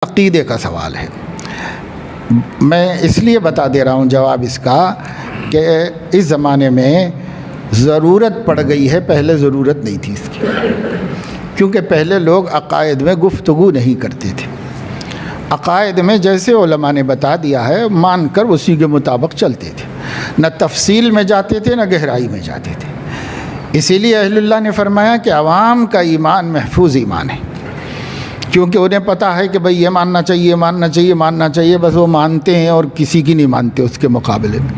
عقیدے کا سوال ہے. میں اس لیے بتا دے رہا ہوں جواب اس کا کہ اس زمانے میں ضرورت پڑ گئی ہے، پہلے ضرورت نہیں تھی اس کی، کیونکہ پہلے لوگ عقائد میں گفتگو نہیں کرتے تھے. عقائد میں جیسے علماء نے بتا دیا ہے مان کر اسی کے مطابق چلتے تھے، نہ تفصیل میں جاتے تھے نہ گہرائی میں جاتے تھے. اسی لیے اہل اللہ نے فرمایا کہ عوام کا ایمان محفوظ ایمان ہے، کیونکہ انہیں پتہ ہے کہ بھئی یہ ماننا چاہیے ماننا چاہیے ماننا چاہیے، بس وہ مانتے ہیں اور کسی کی نہیں مانتے اس کے مقابلے میں.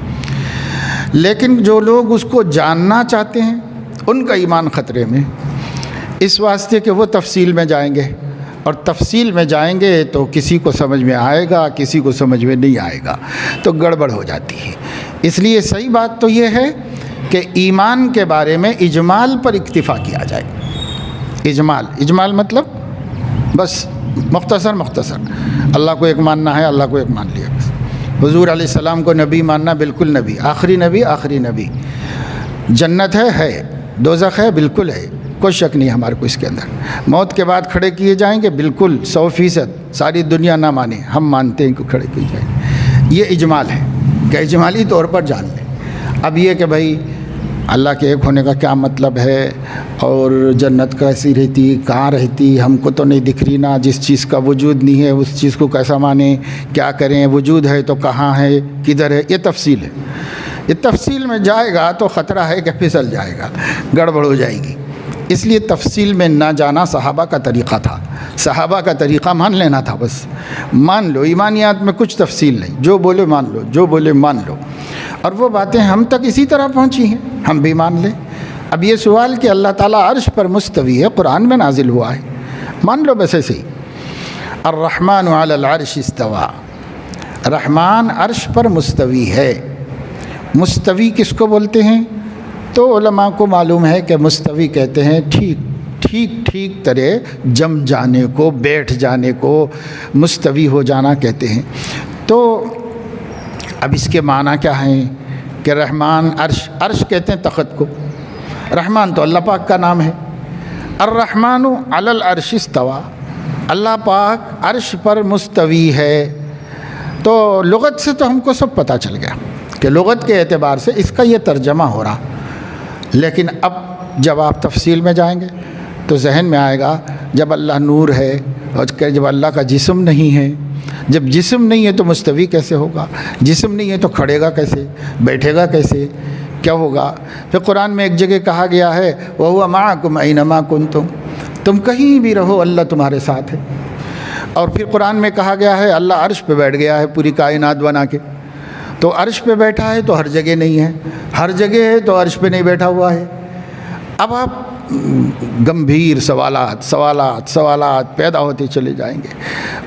لیکن جو لوگ اس کو جاننا چاہتے ہیں ان کا ایمان خطرے میں، اس واسطے کہ وہ تفصیل میں جائیں گے، اور تفصیل میں جائیں گے تو کسی کو سمجھ میں آئے گا کسی کو سمجھ میں نہیں آئے گا، تو گڑبڑ ہو جاتی ہے. اس لیے صحیح بات تو یہ ہے کہ ایمان کے بارے میں اجمال پر اکتفا کیا جائے. اجمال مطلب بس مختصر اللہ کو ایک ماننا ہے، اللہ کو ایک مان لیا. بس حضور علیہ السلام کو نبی ماننا، بالکل نبی، آخری نبی. جنت ہے، دوزخ ہے، بالکل ہے، کوئی شک نہیں ہمارے کو اس کے اندر. موت کے بعد کھڑے کیے جائیں گے، بالکل 100%. ساری دنیا نہ مانے، ہم مانتے ہیں کہ کھڑے کیے جائیں. یہ اجمال ہے کہ اجمالی طور پر جان لیں. اب یہ کہ بھائی اللہ کے ایک ہونے کا کیا مطلب ہے، اور جنت کیسی رہتی، کہاں رہتی، ہم کو تو نہیں دکھ رہی نا، جس چیز کا وجود نہیں ہے اس چیز کو کیسا مانیں، کیا کریں، وجود ہے تو کہاں ہے، کدھر ہے، یہ تفصیل ہے. یہ تفصیل میں جائے گا تو خطرہ ہے کہ پھسل جائے گا، گڑبڑ ہو جائے گی. اس لیے تفصیل میں نہ جانا صحابہ کا طریقہ تھا. صحابہ کا طریقہ مان لینا تھا، بس مان لو. ایمانیات میں کچھ تفصیل نہیں، جو بولے مان لو، جو بولے مان لو. اور وہ باتیں ہم تک اسی طرح پہنچی ہیں، ہم بھی مان لیں. اب یہ سوال کہ اللہ تعالیٰ عرش پر مستوی ہے، قرآن میں نازل ہوا ہے، مان لو بس ایسے ہی. الرحمن علی العرش استوى، رحمان عرش پر مستوی ہے. مستوی کس کو بولتے ہیں؟ تو علماء کو معلوم ہے کہ مستوی کہتے ہیں ٹھیک طرح جم جانے کو، بیٹھ جانے کو مستوی ہو جانا کہتے ہیں. تو اب اس کے معنی کیا ہیں کہ رحمان عرش کہتے ہیں تخت کو، رحمان تو اللہ پاک کا نام ہے. الرحمن علی العرش استوى، اللہ پاک عرش پر مستوی ہے. تو لغت سے تو ہم کو سب پتہ چل گیا کہ لغت کے اعتبار سے اس کا یہ ترجمہ ہو رہا. لیکن اب جب آپ تفصیل میں جائیں گے تو ذہن میں آئے گا جب اللہ نور ہے اور جب اللہ کا جسم نہیں ہے، جب جسم نہیں ہے تو مستوی کیسے ہوگا، جسم نہیں ہے تو کھڑے گا کیسے، بیٹھے گا کیسے، کیا ہوگا. پھر قرآن میں ایک جگہ کہا گیا ہے وَهُوَ مَعَكُمْ أَيْنَمَا كُنْتُمْ، تم کہیں بھی رہو اللہ تمہارے ساتھ ہے. اور پھر قرآن میں کہا گیا ہے اللہ عرش پہ بیٹھ گیا ہے پوری کائنات بنا کے. تو عرش پہ بیٹھا ہے تو ہر جگہ نہیں ہے، ہر جگہ ہے تو عرش پہ نہیں بیٹھا ہوا ہے. اب آپ گمبھیر سوالات پیدا ہوتے چلے جائیں گے،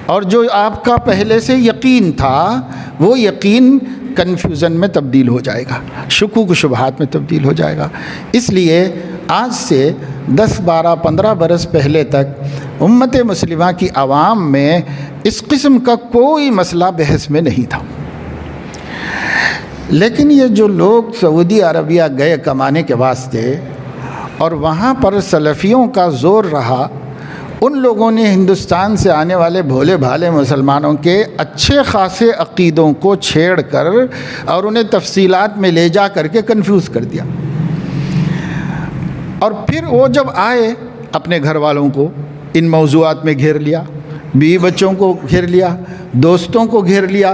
اور جو آپ کا پہلے سے یقین تھا وہ یقین کنفیوژن میں تبدیل ہو جائے گا، شکوک و شبہات میں تبدیل ہو جائے گا. اس لیے آج سے 10 12 15 برس پہلے تک امت مسلمہ کی عوام میں اس قسم کا کوئی مسئلہ بحث میں نہیں تھا. لیکن یہ جو لوگ سعودی عربیہ گئے کمانے کے واسطے اور وہاں پر سلفیوں کا زور رہا، ان لوگوں نے ہندوستان سے آنے والے بھولے بھالے مسلمانوں کے اچھے خاصے عقیدوں کو چھیڑ کر اور انہیں تفصیلات میں لے جا کر کے کنفیوز کر دیا. اور پھر وہ جب آئے اپنے گھر والوں کو ان موضوعات میں گھیر لیا، بیوی بچوں کو گھیر لیا، دوستوں کو گھیر لیا،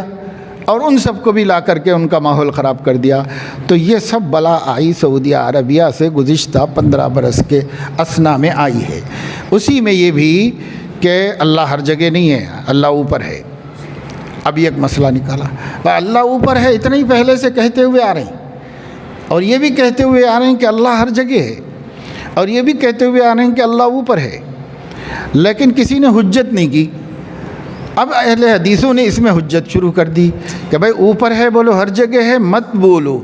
اور ان سب کو بھی لا کر کے ان کا ماحول خراب کر دیا. تو یہ سب بلا آئی سعودی عربیہ سے گزشتہ 15 برس کے اثنا میں آئی ہے. اسی میں یہ بھی کہ اللہ ہر جگہ نہیں ہے، اللہ اوپر ہے. اب یہ ایک مسئلہ نکالا، اللہ اوپر ہے اتنا ہی پہلے سے کہتے ہوئے آ رہے ہیں، اور یہ بھی کہتے ہوئے آ رہے ہیں کہ اللہ ہر جگہ ہے، اور یہ بھی کہتے ہوئے آ رہے ہیں کہ اللہ اوپر ہے. لیکن کسی نے حجت نہیں کی. اب اہل حدیثوں نے اس میں حجت شروع کر دی کہ بھائی اوپر ہے بولو، ہر جگہ ہے مت بولو.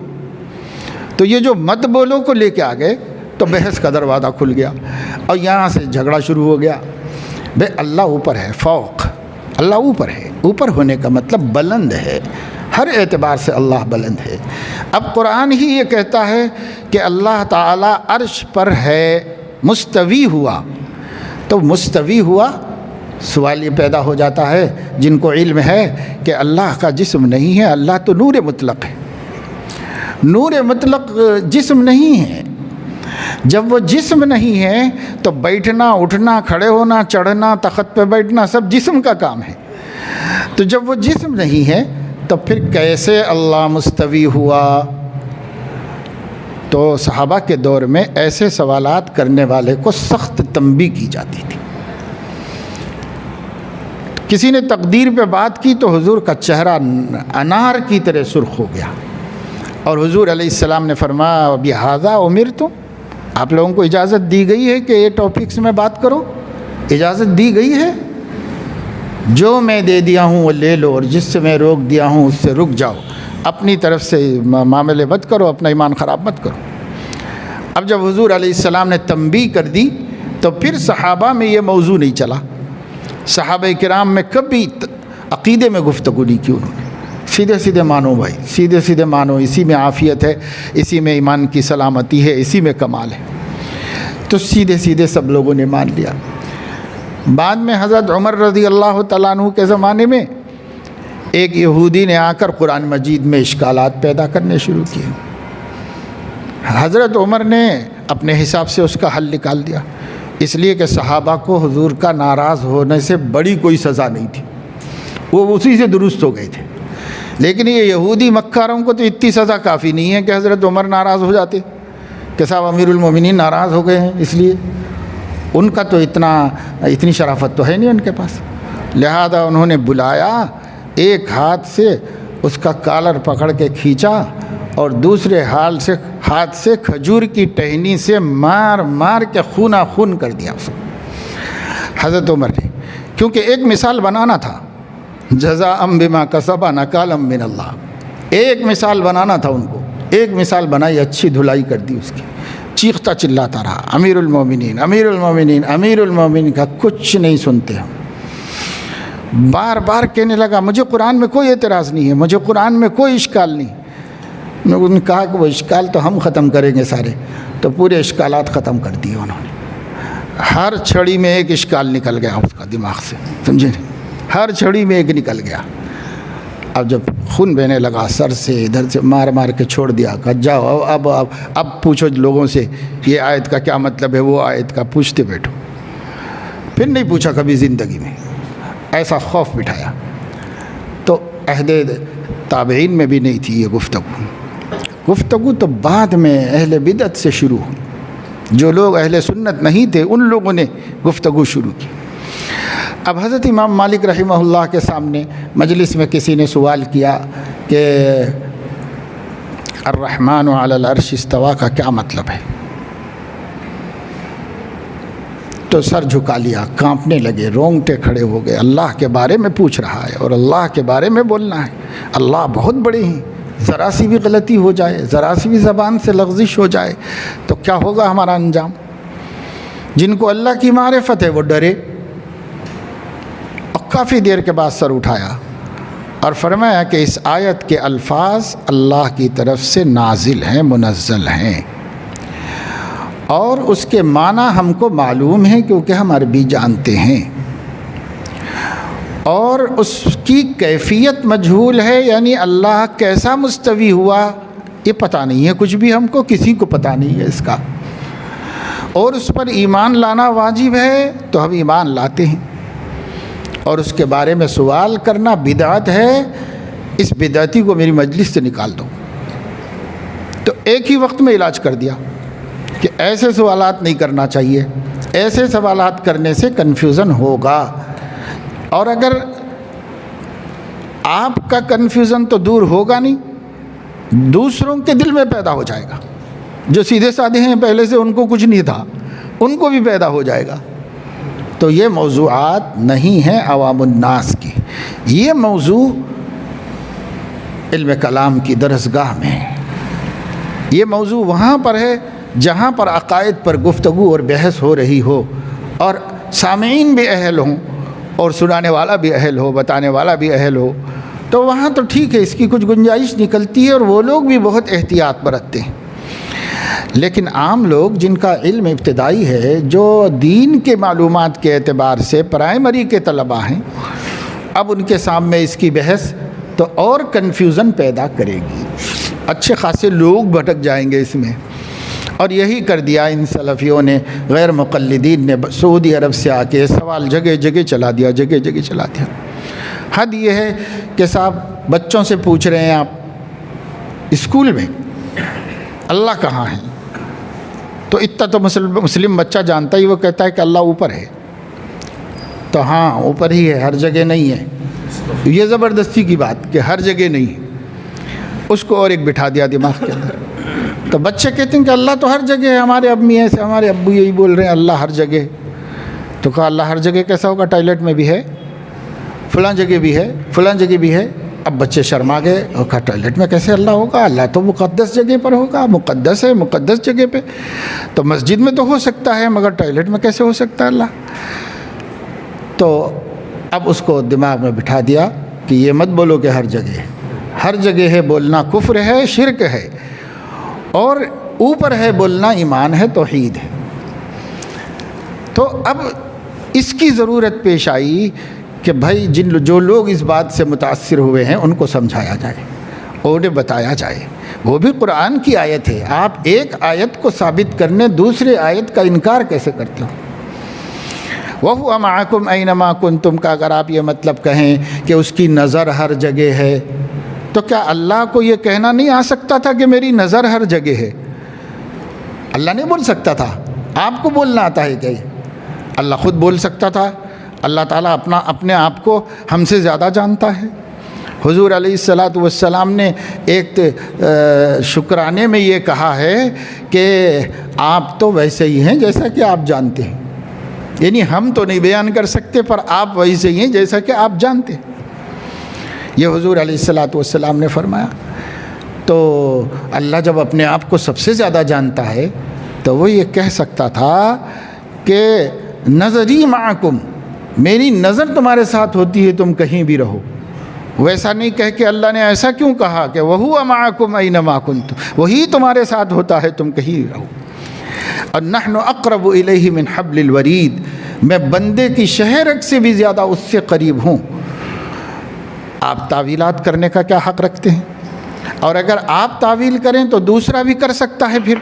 تو یہ جو مت بولو کو لے کے آ گئے تو بحث کا دروازہ کھل گیا، اور یہاں سے جھگڑا شروع ہو گیا. بھائی اللہ اوپر ہے، فوق، اللہ اوپر ہے. اوپر ہونے کا مطلب بلند ہے، ہر اعتبار سے اللہ بلند ہے. اب قرآن ہی یہ کہتا ہے کہ اللہ تعالیٰ عرش پر ہے، مستوی ہوا. تو مستوی ہوا سوال یہ پیدا ہو جاتا ہے جن کو علم ہے کہ اللہ کا جسم نہیں ہے، اللہ تو نور مطلق ہے، نور مطلق جسم نہیں ہے۔ جب وہ جسم نہیں ہے تو بیٹھنا، اٹھنا، کھڑے ہونا، چڑھنا، تخت پہ بیٹھنا سب جسم کا کام ہے۔ تو جب وہ جسم نہیں ہے تو پھر کیسے اللہ مستوی ہوا؟ تو صحابہ کے دور میں ایسے سوالات کرنے والے کو سخت تنبیہ کی جاتی تھی۔ کسی نے تقدیر پہ بات کی تو حضور کا چہرہ انار کی طرح سرخ ہو گیا، اور حضور علیہ السلام نے فرمایا بہذا امرتم، آپ لوگوں کو اجازت دی گئی ہے کہ یہ ٹاپکس میں بات کرو، اجازت دی گئی ہے، جو میں دے دیا ہوں وہ لے لو، اور جس سے میں روک دیا ہوں اس سے رک جاؤ، اپنی طرف سے معاملے مت کرو، اپنا ایمان خراب مت کرو۔ اب جب حضور علیہ السلام نے تنبیہ کر دی تو پھر صحابہ میں یہ موضوع نہیں چلا، صحابہ کرام میں کبھی عقیدے میں گفتگو نہیں کی انہوں نے، سیدھے سیدھے مانو بھائی، سیدھے سیدھے مانو، اسی میں عافیت ہے، اسی میں ایمان کی سلامتی ہے، اسی میں کمال ہے، تو سیدھے سیدھے سب لوگوں نے مان لیا۔ بعد میں حضرت عمر رضی اللہ تعالیٰ عنہ کے زمانے میں ایک یہودی نے آ کر قرآن مجید میں اشکالات پیدا کرنے شروع کیے، حضرت عمر نے اپنے حساب سے اس کا حل نکال دیا، اس لیے کہ صحابہ کو حضور کا ناراض ہونے سے بڑی کوئی سزا نہیں تھی، وہ اسی سے درست ہو گئے تھے، لیکن یہ یہودی مکاروں کو تو اتنی سزا کافی نہیں ہے کہ حضرت عمر ناراض ہو جاتے کہ صاحب امیر المومنین ناراض ہو گئے ہیں، اس لیے ان کا تو اتنی شرافت تو ہے نہیں ان کے پاس، لہذا انہوں نے بلایا، ایک ہاتھ سے اس کا کالر پکڑ کے کھینچا اور دوسرے ہاتھ سے کھجور کی ٹہنی سے مار مار کے خونہ خون کر دیا اس کو حضرت عمر نے، کیونکہ ایک مثال بنانا تھا، جزاء بما کسبا نکالا من اللہ، ایک مثال بنانا تھا ان کو، ایک مثال بنائی، اچھی دھلائی کر دی اس کی، چیختا چلاتا رہا امیر المومنین امیر المومنین امیر المومنین کا، کچھ نہیں سنتے ہم، بار بار کہنے لگا مجھے قرآن میں کوئی اعتراض نہیں ہے، مجھے قرآن میں کوئی اشکال نہیں، انہوں نے کہا کہ وہ اشکال تو ہم ختم کریں گے سارے، تو پورے اشکالات ختم کر دیے انہوں نے، ہر چھڑی میں ایک اشکال نکل گیا اس کا دماغ سے، سمجھے، ہر چھڑی میں ایک نکل گیا۔ اب جب خون بہنے لگا سر سے، ادھر سے مار مار کے چھوڑ دیا، کہا جاؤ اب پوچھو لوگوں سے یہ آیت کا کیا مطلب ہے، وہ آیت کا پوچھتے بیٹھو، پھر نہیں پوچھا کبھی زندگی میں، ایسا خوف بٹھایا۔ تو عہد تابعین میں بھی نہیں تھی یہ گفتگو تو بعد میں اہل بدعت سے شروع ہوئی، جو لوگ اہل سنت نہیں تھے ان لوگوں نے گفتگو شروع کی۔ اب حضرت امام مالک رحمہ اللہ کے سامنے مجلس میں کسی نے سوال کیا کہ الرحمن علی العرش استویٰ کا کیا مطلب ہے، تو سر جھکا لیا، کانپنے لگے، رونگٹے کھڑے ہو گئے، اللہ کے بارے میں پوچھ رہا ہے اور اللہ کے بارے میں بولنا ہے، اللہ بہت بڑے ہیں، ذرا سی بھی غلطی ہو جائے، ذرا سی بھی زبان سے لغزش ہو جائے تو کیا ہوگا ہمارا انجام۔ جن کو اللہ کی معرفت ہے وہ ڈرے، اور کافی دیر کے بعد سر اٹھایا اور فرمایا کہ اس آیت کے الفاظ اللہ کی طرف سے نازل ہیں، منزل ہیں، اور اس کے معنی ہم کو معلوم ہے کیونکہ ہم عربی جانتے ہیں، اور اس کی کیفیت مجہول ہے، یعنی اللہ کیسا مستوی ہوا یہ پتہ نہیں ہے، کچھ بھی ہم کو کسی کو پتہ نہیں ہے اس کا، اور اس پر ایمان لانا واجب ہے تو ہم ایمان لاتے ہیں، اور اس کے بارے میں سوال کرنا بدعت ہے، اس بدعتی کو میری مجلس سے نکال دو۔ تو ایک ہی وقت میں علاج کر دیا کہ ایسے سوالات نہیں کرنا چاہیے، ایسے سوالات کرنے سے کنفیوژن ہوگا، اور اگر آپ کا کنفیوژن تو دور ہوگا نہیں، دوسروں کے دل میں پیدا ہو جائے گا، جو سیدھے سادھے ہیں پہلے سے ان کو کچھ نہیں تھا، ان کو بھی پیدا ہو جائے گا۔ تو یہ موضوعات نہیں ہیں عوام الناس کی، یہ موضوع علم کلام کی درسگاہ میں ہے، یہ موضوع وہاں پر ہے جہاں پر عقائد پر گفتگو اور بحث ہو رہی ہو، اور سامعین بھی اہل ہوں، اور سنانے والا بھی اہل ہو، بتانے والا بھی اہل ہو، تو وہاں تو ٹھیک ہے، اس کی کچھ گنجائش نکلتی ہے، اور وہ لوگ بھی بہت احتیاط برتتے ہیں۔ لیکن عام لوگ جن کا علم ابتدائی ہے، جو دین کے معلومات کے اعتبار سے پرائمری کے طلباء ہیں، اب ان کے سامنے اس کی بحث تو اور کنفیوژن پیدا کرے گی، اچھے خاصے لوگ بھٹک جائیں گے اس میں۔ اور یہی کر دیا ان سلفیوں نے، غیر مقلدین نے سعودی عرب سے آ کے سوال جگہ جگہ چلا دیا، جگہ جگہ چلا دیا۔ حد یہ ہے کہ صاحب بچوں سے پوچھ رہے ہیں آپ اسکول میں اللہ کہاں ہے، تو اتنا تو مسلم بچہ جانتا ہی، وہ کہتا ہے کہ اللہ اوپر ہے، تو ہاں اوپر ہی ہے، ہر جگہ نہیں ہے۔ یہ زبردستی کی بات کہ ہر جگہ نہیں ہے، اس کو اور ایک بٹھا دیا دماغ کے اندر۔ تو بچے کہتے ہیں کہ اللہ تو ہر جگہ ہے، ہمارے امی ایسے، ہمارے ابو یہی بول رہے ہیں اللہ ہر جگہ۔ تو کہا اللہ ہر جگہ کیسا ہوگا، ٹوائلٹ میں بھی ہے، فلاں جگہ بھی ہے، فلاں جگہ بھی ہے۔ اب بچے شرما گئے اور کہا ٹوائلٹ میں کیسے اللہ ہوگا، اللہ تو مقدس جگہ پر ہوگا، مقدس ہے، مقدس جگہ پہ، تو مسجد میں تو ہو سکتا ہے مگر ٹوائلٹ میں کیسے ہو سکتا ہے اللہ۔ تو اب اس کو دماغ میں بٹھا دیا کہ یہ مت بولو کہ ہر جگہ ہے، ہر جگہ ہے بولنا کفر ہے، شرک ہے، اور اوپر ہے بولنا ایمان ہے، توحید ہے۔ تو اب اس کی ضرورت پیش آئی کہ بھائی جو لوگ اس بات سے متاثر ہوئے ہیں ان کو سمجھایا جائے اور انہیں بتایا جائے۔ وہ بھی قرآن کی آیت ہے، آپ ایک آیت کو ثابت کرنے دوسرے آیت کا انکار کیسے کرتے ہو؟ وَهُوَ مَعَكُمْ أَيْنَمَا كُنْتُمْ کا اگر آپ یہ مطلب کہیں کہ اس کی نظر ہر جگہ ہے، تو کیا اللہ کو یہ کہنا نہیں آ سکتا تھا کہ میری نظر ہر جگہ ہے؟ اللہ نہیں بول سکتا تھا، آپ کو بولنا آتا ہے کہ اللہ خود بول سکتا تھا۔ اللہ تعالیٰ اپنے آپ کو ہم سے زیادہ جانتا ہے۔ حضور علیہ السلام نے ایک شکرانے میں یہ کہا ہے کہ آپ تو ویسے ہی ہیں جیسا کہ آپ جانتے ہیں، یعنی ہم تو نہیں بیان کر سکتے پر آپ ویسے ہی ہیں جیسا کہ آپ جانتے ہیں۔ یہ حضور علیہ السلام نے فرمایا۔ تو اللہ جب اپنے آپ کو سب سے زیادہ جانتا ہے تو وہ یہ کہہ سکتا تھا کہ نظری معکم، میری نظر تمہارے ساتھ ہوتی ہے تم کہیں بھی رہو۔ ویسا نہیں کہہ کے اللہ نے ایسا کیوں کہا کہ وَهُوَ مَعَكُمْ أَيْنَمَا كُنْتُمْ، وہی تمہارے ساتھ ہوتا ہے تم کہیں رہو۔ اور نحن اقرب الیہ من حبل الورید، میں بندے کی شہرک سے بھی زیادہ اس سے قریب ہوں۔ آپ تعویلات کرنے کا کیا حق رکھتے ہیں؟ اور اگر آپ تعویل کریں تو دوسرا بھی کر سکتا ہے، پھر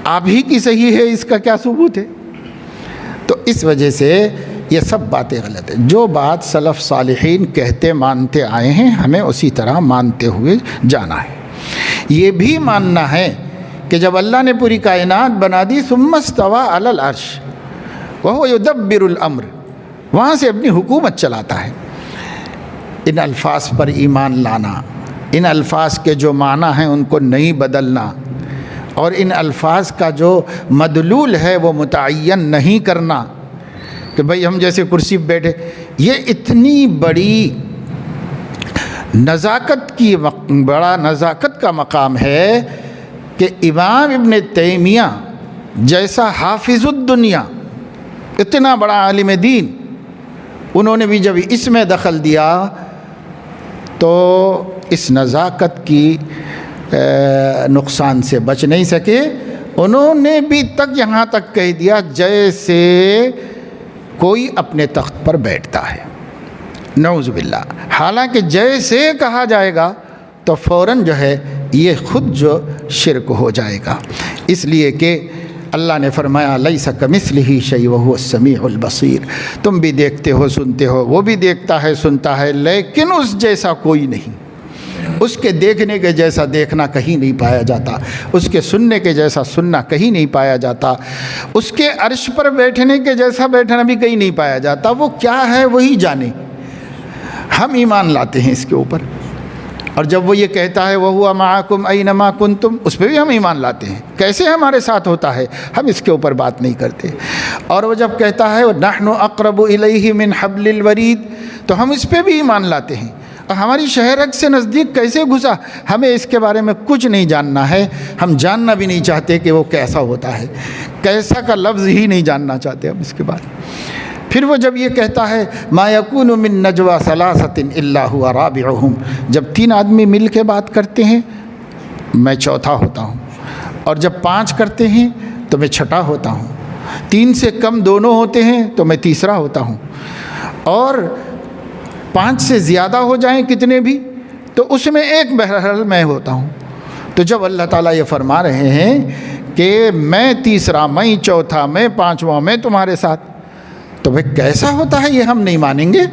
آپ ہی کی صحیح ہے، اس کا کیا ثبوت ہے؟ تو اس وجہ سے یہ سب باتیں غلط ہیں۔ جو بات سلف صالحین کہتے مانتے آئے ہیں ہمیں اسی طرح مانتے ہوئے جانا ہے۔ یہ بھی ماننا ہے کہ جب اللہ نے پوری کائنات بنا دی ثم استوى علی العرش وهو يدبر الامر، وہاں سے اپنی حکومت چلاتا ہے۔ ان الفاظ پر ایمان لانا، ان الفاظ کے جو معنی ہیں ان کو نہیں بدلنا، اور ان الفاظ کا جو مدلول ہے وہ متعین نہیں کرنا کہ بھئی ہم جیسے کرسی پہ بیٹھے، یہ اتنی بڑی بڑا نزاکت کا مقام ہے کہ امام ابن تیمیہ جیسا حافظ الدنیا، اتنا بڑا عالم دین، انہوں نے بھی جب اس میں دخل دیا تو اس نزاکت کی نقصان سے بچ نہیں سکے۔ انہوں نے بھی یہاں تک کہہ دیا جیسے کوئی اپنے تخت پر بیٹھتا ہے، نعوذ باللہ۔ حالانکہ جیسے کہا جائے گا تو فوراً جو ہے یہ خود جو شرک ہو جائے گا، اس لیے کہ اللہ نے فرمایا لیس کمثلہ شیء وہو السمیع البصیر، تم بھی دیکھتے ہو سنتے ہو، وہ بھی دیکھتا ہے سنتا ہے، لیکن اس جیسا کوئی نہیں۔ اس کے دیکھنے کے جیسا دیکھنا کہیں نہیں پایا جاتا، اس کے سننے کے جیسا سننا کہیں نہیں پایا جاتا، اس کے عرش پر بیٹھنے کے جیسا بیٹھنا بھی کہیں نہیں پایا جاتا۔ وہ کیا ہے وہی جانے، ہم ایمان لاتے ہیں اس کے اوپر۔ اور جب وہ یہ کہتا ہے وَهُوَ مَعَكُمْ أَيْنَمَا كُنْتُمْ، اس پہ بھی ہم ایمان لاتے ہیں، کیسے ہمارے ساتھ ہوتا ہے ہم اس کے اوپر بات نہیں کرتے۔ اور وہ جب کہتا ہے نَحْنُ أَقْرَبُ إِلَيْهِ مِنْ حَبْلِ الْوَرِيدِ، تو ہم اس پہ بھی ایمان لاتے ہیں۔ اور ہماری شہرک سے نزدیک کیسے گھسا، ہمیں اس کے بارے میں کچھ نہیں جاننا ہے، ہم جاننا بھی نہیں چاہتے کہ وہ کیسا ہوتا ہے، کیسا کا لفظ ہی نہیں جاننا چاہتے ہم اس کے بارے میں۔ پھر وہ جب یہ کہتا ہے ما یکون من نجوى ثلاثة الا هو رابعهم، جب 3 آدمی مل کے بات کرتے ہیں میں چوتھا ہوتا ہوں، اور جب 5 کرتے ہیں تو میں چھٹا ہوتا ہوں، 3 سے کم دونوں ہوتے ہیں تو میں تیسرا ہوتا ہوں، اور 5 سے زیادہ ہو جائیں کتنے بھی تو اس میں ایک بہرحال میں ہوتا ہوں۔ تو جب اللہ تعالیٰ یہ فرما رہے ہیں کہ میں تیسرا، میں چوتھا، میں 5واں، میں تمہارے ساتھ، تو بھئی کیسا ہوتا ہے یہ ہم نہیں مانیں گے،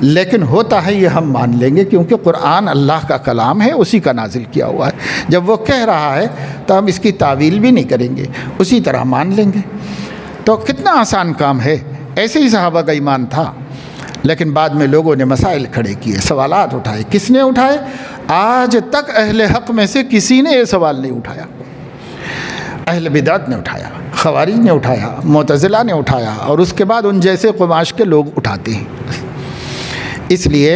لیکن ہوتا ہے یہ ہم مان لیں گے، کیونکہ قرآن اللہ کا کلام ہے، اسی کا نازل کیا ہوا ہے۔ جب وہ کہہ رہا ہے تو ہم اس کی تعویل بھی نہیں کریں گے، اسی طرح مان لیں گے۔ تو کتنا آسان کام ہے، ایسے ہی صحابہ کا ایمان تھا، لیکن بعد میں لوگوں نے مسائل کھڑے کیے، سوالات اٹھائے۔ کس نے اٹھائے؟ آج تک اہل حق میں سے کسی نے یہ سوال نہیں اٹھایا۔ اہل بدعت نے اٹھایا، خوارج نے اٹھایا، معتزلہ نے اٹھایا، اور اس کے بعد ان جیسے قماش کے لوگ اٹھاتے ہیں۔ اس لیے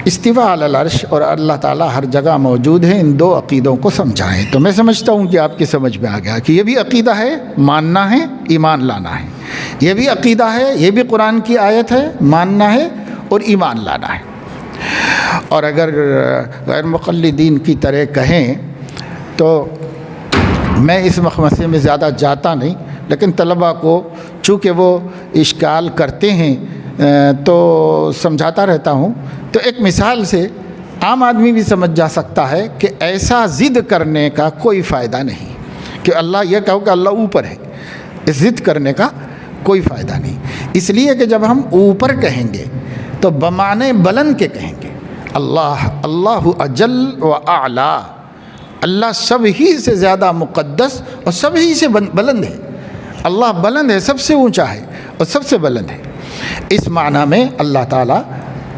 استواء علی العرش اور اللہ تعالیٰ ہر جگہ موجود ہے، ان 2 عقیدوں کو سمجھائیں۔ تو میں سمجھتا ہوں کہ آپ کی سمجھ میں آ گیا کہ یہ بھی عقیدہ ہے، ماننا ہے، ایمان لانا ہے۔ یہ بھی عقیدہ ہے، یہ بھی قرآن کی آیت ہے، ماننا ہے اور ایمان لانا ہے۔ اور اگر غیر مقلدین کی طرح کہیں تو میں اس مخمصے میں زیادہ جاتا نہیں، لیکن طلباء کو چونکہ وہ اشکال کرتے ہیں تو سمجھاتا رہتا ہوں۔ تو ایک مثال سے عام آدمی بھی سمجھ جا سکتا ہے کہ ایسا ضد کرنے کا کوئی فائدہ نہیں کہ اللہ یہ کہو کہ اللہ اوپر ہے، اس ضد کرنے کا کوئی فائدہ نہیں۔ اس لیے کہ جب ہم اوپر کہیں گے تو بمعنی بلند کے کہیں گے، اللہ اجل و اعلیٰ، اللہ سب ہی سے زیادہ مقدس اور سب ہی سے بلند ہے۔ اللہ بلند ہے، سب سے اونچا ہے اور سب سے بلند ہے۔ اس معنی میں اللہ تعالیٰ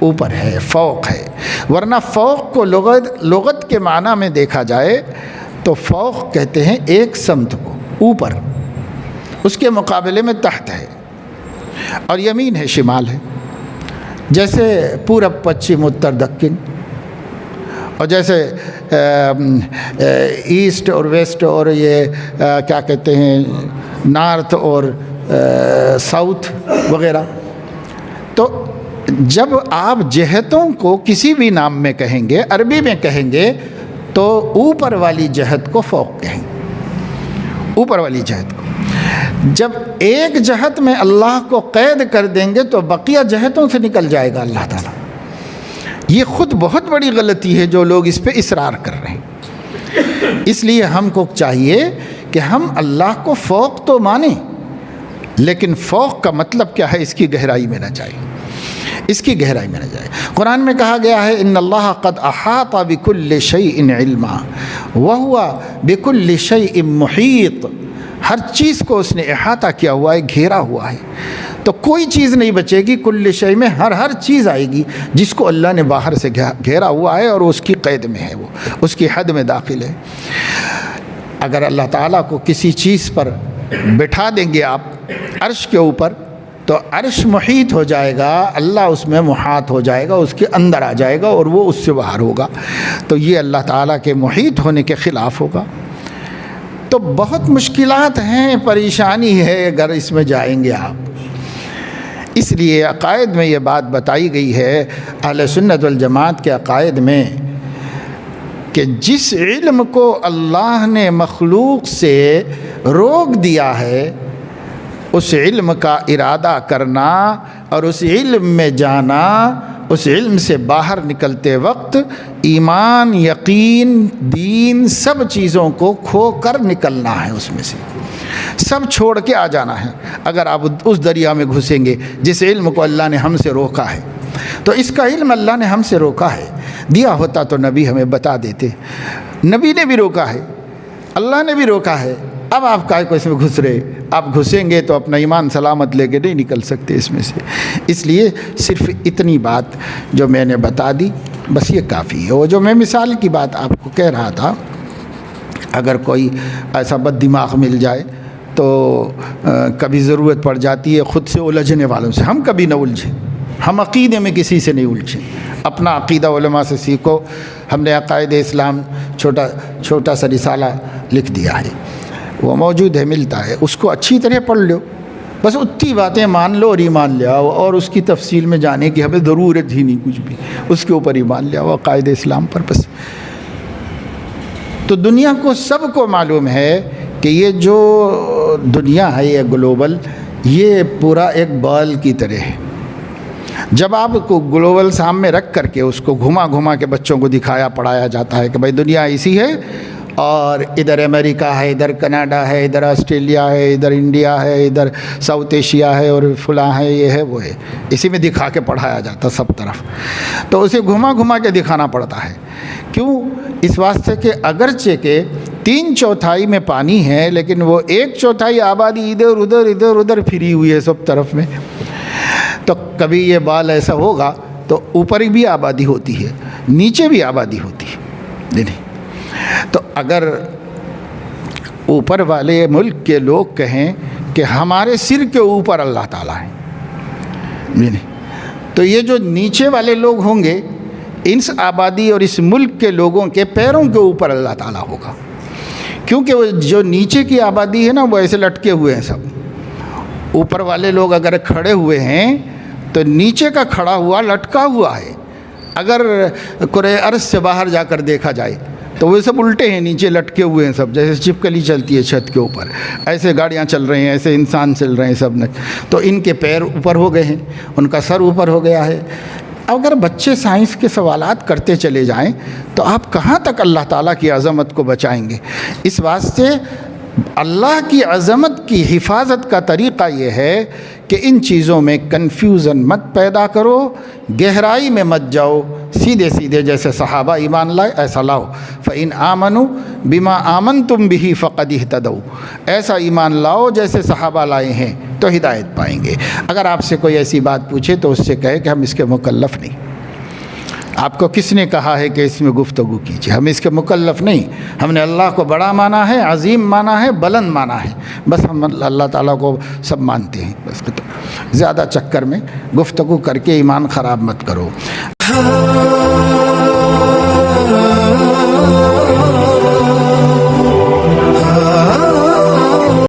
اوپر ہے، فوق ہے۔ ورنہ فوق کو لغت کے معنی میں دیکھا جائے تو فوق کہتے ہیں ایک سمت کو، اوپر، اس کے مقابلے میں تحت ہے، اور یمین ہے، شمال ہے۔ جیسے پورب، پچھم، اتر، دکن، اور جیسے ایسٹ اور ویسٹ، اور یہ کیا کہتے ہیں، نارتھ اور ساؤتھ وغیرہ۔ تو جب آپ جہتوں کو کسی بھی نام میں کہیں گے، عربی میں کہیں گے، تو اوپر والی جہت کو فوق کہیں گے، اوپر والی جہت کو۔ جب ایک جہت میں اللہ کو قید کر دیں گے تو بقیہ جہتوں سے نکل جائے گا اللہ تعالیٰ۔ یہ خود بہت بڑی غلطی ہے جو لوگ اس پہ اصرار کر رہے ہیں۔ اس لیے ہم کو چاہیے کہ ہم اللہ کو فوق تو مانیں، لیکن فوق کا مطلب کیا ہے اس کی گہرائی میں نہ جائیں، اس کی گہرائی میں نہ جائے۔ قرآن میں کہا گیا ہے ان اللہ قد احاط بكل شيء علما وهو بكل شيء محیط، ہر چیز کو اس نے احاطہ کیا ہوا ہے، گھیرا ہوا ہے، تو کوئی چیز نہیں بچے گی۔ کل شیء میں ہر چیز آئے گی جس کو اللہ نے باہر سے گھیرا ہوا ہے اور اس کی قید میں ہے، وہ اس کی حد میں داخل ہے۔ اگر اللہ تعالیٰ کو کسی چیز پر بٹھا دیں گے آپ عرش کے اوپر، تو عرش محیط ہو جائے گا، اللہ اس میں محاط ہو جائے گا، اس کے اندر آ جائے گا اور وہ اس سے باہر ہوگا۔ تو یہ اللہ تعالیٰ کے محیط ہونے کے خلاف ہوگا۔ تو بہت مشکلات ہیں، پریشانی ہے اگر اس میں جائیں گے آپ۔ اس لیے عقائد میں یہ بات بتائی گئی ہے اہل سنت والجماعت کے عقائد میں کہ جس علم کو اللہ نے مخلوق سے روک دیا ہے، اس علم کا ارادہ کرنا اور اس علم میں جانا، اس علم سے باہر نکلتے وقت ایمان، یقین، دین، سب چیزوں کو کھو کر نکلنا ہے، اس میں سے سب چھوڑ کے آ جانا ہے۔ اگر آپ اس دریا میں گھسیں گے جس علم کو اللہ نے ہم سے روکا ہے، تو اس کا علم اللہ نے ہم سے روکا ہے، دیا ہوتا تو نبی ہمیں بتا دیتے۔ نبی نے بھی روکا ہے، اللہ نے بھی روکا ہے، اب آپ کائے کو اس میں گھس رہے؟ آپ گھسیں گے تو اپنا ایمان سلامت لے کے نہیں نکل سکتے اس میں سے۔ اس لیے صرف اتنی بات جو میں نے بتا دی بس یہ کافی ہے۔ وہ جو میں مثال کی بات آپ کو کہہ رہا تھا، اگر کوئی ایسا بد دماغ مل جائے تو کبھی ضرورت پڑ جاتی ہے خود سے الجھنے والوں سے۔ ہم کبھی نہ الجھیں، ہم عقیدے میں کسی سے نہیں الجھیں، اپنا عقیدہ علماء سے سیکھو۔ ہم نے عقائد اسلام چھوٹا سا رسالہ لکھ دیا ہے، وہ موجود ہے، ملتا ہے، اس کو اچھی طرح پڑھ لو، بس اتنی باتیں مان لو اور ایمان لے آؤ، اور اس کی تفصیل میں جانے کی ہمیں ضرورت ہی نہیں کچھ بھی، اس کے اوپر ایمان لے آؤ عقائد اسلام پر بس۔ تو دنیا کو سب کو معلوم ہے کہ یہ جو دنیا ہے یہ گلوبل، یہ پورا ایک بال کی طرح ہے۔ جب آپ کو گلوبل سامنے رکھ کر کے اس کو گھما گھما کے بچوں کو دکھایا پڑھایا جاتا ہے کہ بھائی دنیا ایسی ہے، اور ادھر امریکہ ہے، ادھر کینیڈا ہے، ادھر آسٹریلیا ہے، ادھر انڈیا ہے، ادھر ساؤتھ ایشیا ہے، اور فلاں ہے، یہ ہے وہ ہے، اسی میں دکھا کے پڑھایا جاتا سب طرف۔ تو اسے گھما گھما کے دکھانا پڑتا ہے، کیوں؟ اس واسطے کہ اگرچہ کہ 3/4 میں پانی ہے، لیکن وہ 1/4 آبادی ادھر ادھر پھری ہوئی ہے سب طرف میں۔ تو کبھی یہ بال ایسا ہوگا تو اوپر بھی آبادی ہوتی ہے، نیچے بھی آبادی ہوتی ہے، نہیں۔ تو اگر اوپر والے ملک کے لوگ کہیں کہ ہمارے سر کے اوپر اللہ تعالیٰ ہے، نہیں، تو یہ جو نیچے والے لوگ ہوں گے، اس آبادی اور اس ملک کے لوگوں کے پیروں کے اوپر اللہ تعالیٰ ہوگا، کیونکہ وہ جو نیچے کی آبادی ہے نا وہ ایسے لٹکے ہوئے ہیں سب۔ اوپر والے لوگ اگر کھڑے ہوئے ہیں تو نیچے کا کھڑا ہوا لٹکا ہوا ہے۔ اگر کرۂ ارض سے باہر جا کر دیکھا جائے تو وہ سب الٹے ہیں، نیچے لٹکے ہوئے ہیں سب، جیسے چپکلی چلتی ہے چھت کے اوپر، ایسے گاڑیاں چل رہی ہیں، ایسے انسان چل رہے ہیں سب نے، تو ان کے پیر اوپر ہو گئے ہیں، ان کا سر اوپر ہو گیا ہے۔ اگر بچے سائنس کے سوالات کرتے چلے جائیں تو آپ کہاں تک اللہ تعالیٰ کی عظمت کو بچائیں گے؟ اس واسطے اللہ کی عظمت کی حفاظت کا طریقہ یہ ہے کہ ان چیزوں میں کنفیوژن مت پیدا کرو، گہرائی میں مت جاؤ، سیدھے سیدھے جیسے صحابہ ایمان لائے ایسا لاؤ۔ فَإِنْ آمَنُوا بِمَا آمَنْتُمْ بِهِ فَقَدِ اهْتَدَوْا، ایسا ایمان لاؤ جیسے صحابہ لائے ہیں تو ہدایت پائیں گے۔ اگر آپ سے کوئی ایسی بات پوچھے تو اس سے کہے کہ ہم اس کے مکلف نہیں۔ آپ کو کس نے کہا ہے کہ اس میں گفتگو کیجیے؟ ہم اس کے مکلف نہیں، ہم نے اللہ کو بڑا مانا ہے، عظیم مانا ہے، بلند مانا ہے، بس ہم اللہ تعالیٰ کو سب مانتے ہیں بس۔ زیادہ چکر میں گفتگو کر کے ایمان خراب مت کرو۔